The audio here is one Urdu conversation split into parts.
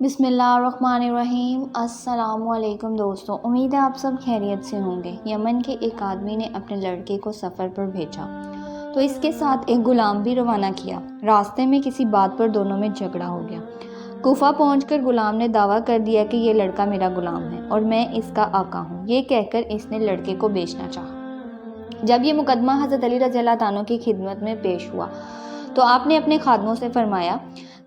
بسم اللہ الرحمن الرحیم۔ السلام علیکم دوستوں، امید ہے آپ سب خیریت سے ہوں گے۔ یمن کے ایک آدمی نے اپنے لڑکے کو سفر پر بھیجا تو اس کے ساتھ ایک غلام بھی روانہ کیا۔ راستے میں کسی بات پر دونوں میں جھگڑا ہو گیا۔ کوفہ پہنچ کر غلام نے دعویٰ کر دیا کہ یہ لڑکا میرا غلام ہے اور میں اس کا آقا ہوں۔ یہ کہہ کر اس نے لڑکے کو بیچنا چاہا۔ جب یہ مقدمہ حضرت علی رضی اللہ عنہ کی خدمت میں پیش ہوا تو آپ نے اپنے خادموں سے فرمایا،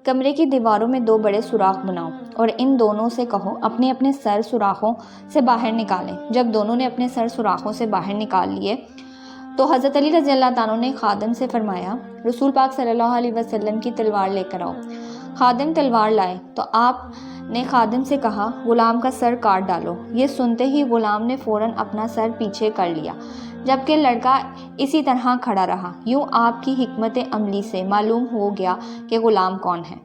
کمرے کی دیواروں میں 2 بڑے سوراخ بناؤ اور ان دونوں سے کہو اپنے اپنے سر سوراخوں سے باہر نکالیں۔ جب دونوں نے اپنے سر سوراخوں سے باہر نکال لیے تو حضرت علی رضی اللہ عنہ نے خادم سے فرمایا، رسول پاک صلی اللہ علیہ وسلم کی تلوار لے کر آؤ۔ خادم تلوار لائے تو آپ نے خادم سے کہا، غلام کا سر کاٹ ڈالو۔ یہ سنتے ہی غلام نے فوراً اپنا سر پیچھے کر لیا، جبکہ لڑکا اسی طرح کھڑا رہا۔ یوں آپ کی حکمت عملی سے معلوم ہو گیا کہ غلام کون ہے۔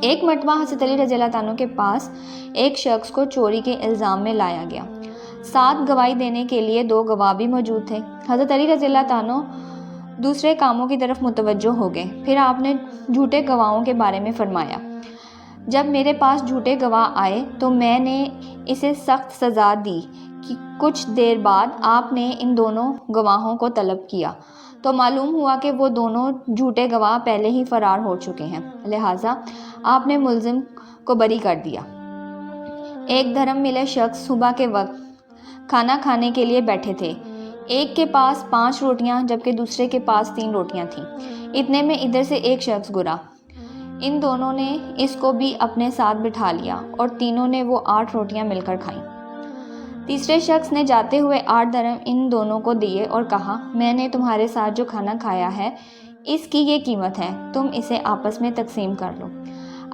ایک مرتبہ حضرت علی رضی اللہ عنہ کے پاس ایک شخص کو چوری کے الزام میں لایا گیا۔ ساتھ گواہی دینے کے لیے 2 گواہ بھی موجود تھے۔ حضرت علی رضی اللہ عنہ دوسرے کاموں کی طرف متوجہ ہو گئے۔ پھر آپ نے جھوٹے گواہوں کے بارے میں فرمایا، جب میرے پاس جھوٹے گواہ آئے تو میں نے اسے سخت سزا دی۔ کچھ دیر بعد آپ نے ان دونوں گواہوں کو طلب کیا تو معلوم ہوا کہ وہ دونوں جھوٹے گواہ پہلے ہی فرار ہو چکے ہیں، لہٰذا آپ نے ملزم کو بری کر دیا۔ ایک دھرم ملے شخص صبح کے وقت کھانا کھانے کے لیے بیٹھے تھے۔ ایک کے پاس 5 روٹیاں جبکہ دوسرے کے پاس 3 روٹیاں تھیں۔ اتنے میں ادھر سے ایک شخص گزرا۔ ان دونوں نے اس کو بھی اپنے ساتھ بٹھا لیا اور تینوں نے وہ 8 روٹیاں مل کر کھائیں۔ تیسرے شخص نے جاتے ہوئے 8 درہم ان دونوں کو دیے اور کہا، میں نے تمہارے ساتھ جو کھانا کھایا ہے اس کی یہ قیمت ہے، تم اسے آپس میں تقسیم کر لو۔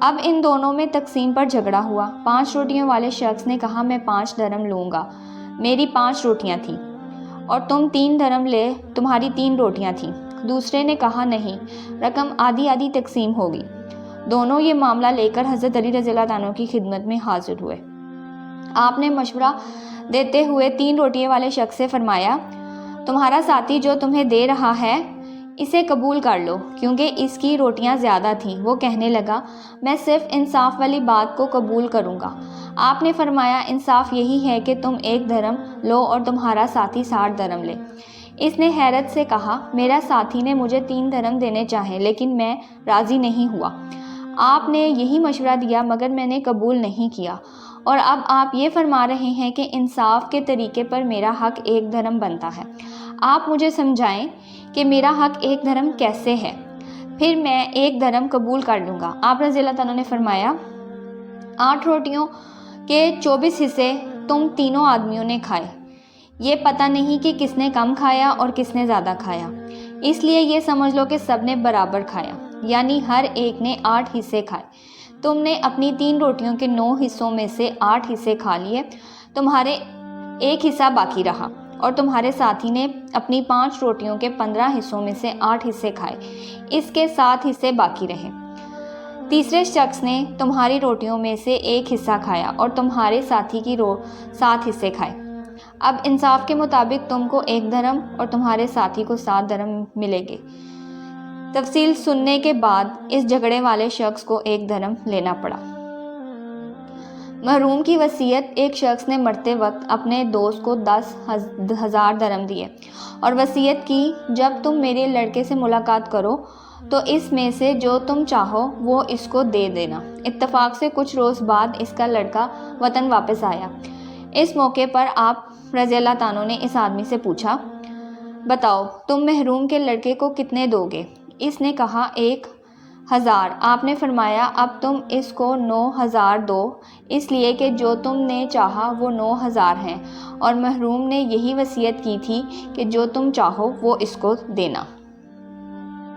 اب ان دونوں میں تقسیم پر جھگڑا ہوا۔ 5 روٹیوں والے شخص نے کہا، میں 5 درہم لوں گا، میری 5 روٹیاں تھیں اور تم 3 درہم لے، تمہاری 3 روٹیاں تھیں۔ دوسرے نے کہا، نہیں، رقم آدھی آدھی تقسیم ہوگی۔ دونوں یہ معاملہ لے کر حضرت علی رضی اللہ عنہ کی خدمت میں حاضر ہوئے۔ آپ نے مشورہ دیتے ہوئے 3 روٹیے والے شخص سے فرمایا، تمہارا ساتھی جو تمہیں دے رہا ہے اسے قبول کر لو، کیونکہ اس کی روٹیاں زیادہ تھیں۔ وہ کہنے لگا، میں صرف انصاف والی بات کو قبول کروں گا۔ آپ نے فرمایا، انصاف یہی ہے کہ تم 1 درہم لو اور تمہارا ساتھی 60 درہم لے۔ اس نے حیرت سے کہا، میرا ساتھی نے مجھے 3 درہم دینے چاہے لیکن میں راضی نہیں ہوا۔ آپ نے یہی مشورہ دیا مگر میں نے قبول نہیں کیا، اور اب آپ یہ فرما رہے ہیں کہ انصاف کے طریقے پر میرا حق 1 درہم بنتا ہے۔ آپ مجھے سمجھائیں کہ میرا حق 1 درہم کیسے ہے، پھر میں 1 درہم قبول کر لوں گا۔ آپ رضی اللہ عنہ نے فرمایا، 8 روٹیوں کے 24 حصے تم تینوں آدمیوں نے کھائے۔ یہ پتہ نہیں کہ کس نے کم کھایا اور کس نے زیادہ کھایا، اس لیے یہ سمجھ لو کہ سب نے برابر کھایا، یعنی ہر ایک نے 8 حصے کھائے۔ تم نے اپنی 3 روٹیوں کے 9 حصوں میں سے 8 حصے کھا لیے، تمہارے 1 حصہ باقی رہا، اور تمہارے ساتھی نے اپنی 5 روٹیوں کے 15 حصوں میں سے 8 حصے کھائے، اس کے 7 حصے باقی رہے۔ تیسرے شخص نے تمہاری روٹیوں میں سے 1 حصہ کھایا اور تمہارے ساتھی کی 7 حصے کھائے۔ اب انصاف کے مطابق تم کو 1 درہم اور تمہارے ساتھی کو 7 درہم ملے گے۔ تفصیل سننے کے بعد اس جھگڑے والے شخص کو 1 درہم لینا پڑا۔ محروم کی وصیت۔ ایک شخص نے مرتے وقت اپنے دوست کو 10,000 درہم دیے اور وصیت کی، جب تم میرے لڑکے سے ملاقات کرو تو اس میں سے جو تم چاہو وہ اس کو دے دینا۔ اتفاق سے کچھ روز بعد اس کا لڑکا وطن واپس آیا۔ اس موقع پر آپ رضی اللہ عنہ نے اس آدمی سے پوچھا، بتاؤ تم محروم کے لڑکے کو کتنے دو گے؟ اس نے کہا، 1,000۔ آپ نے فرمایا، اب تم اس کو 9,000 دو، اس لیے کہ جو تم نے چاہا وہ 9,000 ہیں، اور محروم نے یہی وصیت کی تھی کہ جو تم چاہو وہ اس کو دینا۔